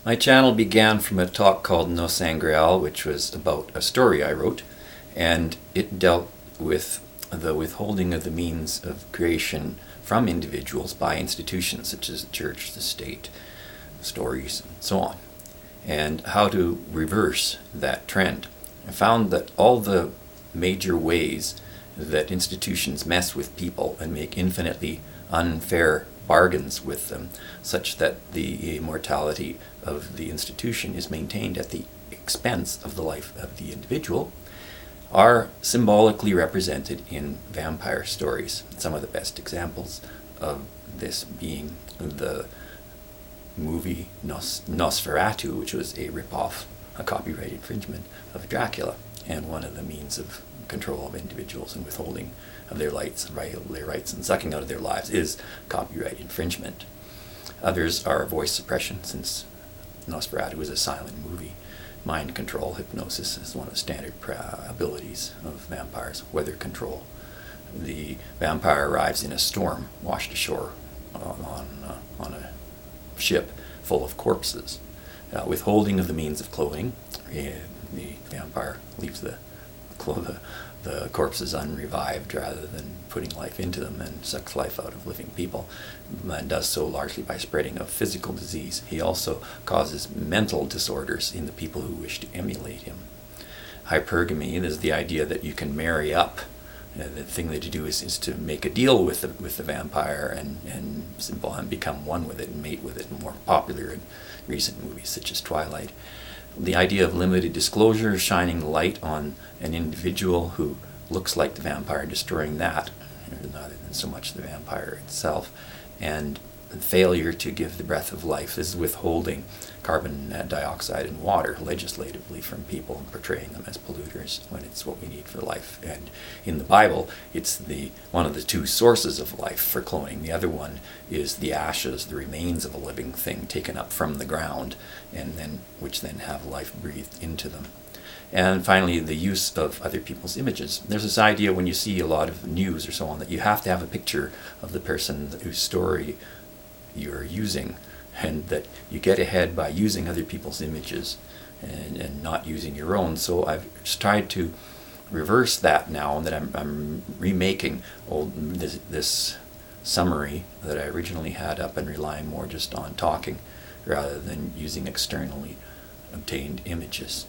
My channel began from a talk called Nosangreal, which was about a story I wrote, and it dealt with the withholding of the means of creation from individuals by institutions such as the church, the state, stories, and so on, and how to reverse that trend. I found that all the major ways that institutions mess with people and make infinitely unfair bargains with them, such that the immortality of the institution is maintained at the expense of the life of the individual, are symbolically represented in vampire stories. Some of the best examples of this being the movie Nosferatu, which was a rip-off, a copyright infringement of Dracula, and one of the means of control of individuals and withholding of their rights and sucking out of their lives is copyright infringement. Others are voice suppression, since Nosferatu is a silent movie. Mind control, hypnosis is one of the standard abilities of vampires. Weather control. The vampire arrives in a storm, washed ashore on a ship full of corpses. Withholding of the means of clothing. The vampire leaves the corpses unrevived rather than putting life into them, and sucks life out of living people, and does so largely by spreading of physical disease. He also causes mental disorders in the people who wish to emulate him. Hypergamy is the idea that you can marry up. The thing that you do is to make a deal with the vampire and become one with it and mate with it, more popular in recent movies such as Twilight. The idea of limited disclosure, shining light on an individual who looks like the vampire, destroying that, rather than so much the vampire itself, and failure to give the breath of life. This is withholding carbon dioxide and water legislatively from people and portraying them as polluters when it's what we need for life. And in the Bible, it's one of the two sources of life for cloning. The other one is the ashes, the remains of a living thing taken up from the ground, which then have life breathed into them. And finally, the use of other people's images. There's this idea when you see a lot of news or so on that you have to have a picture of the person whose story you're using, and that you get ahead by using other people's images and not using your own. So I've tried to reverse that now, and that I'm remaking this summary that I originally had up and relying more just on talking rather than using externally obtained images.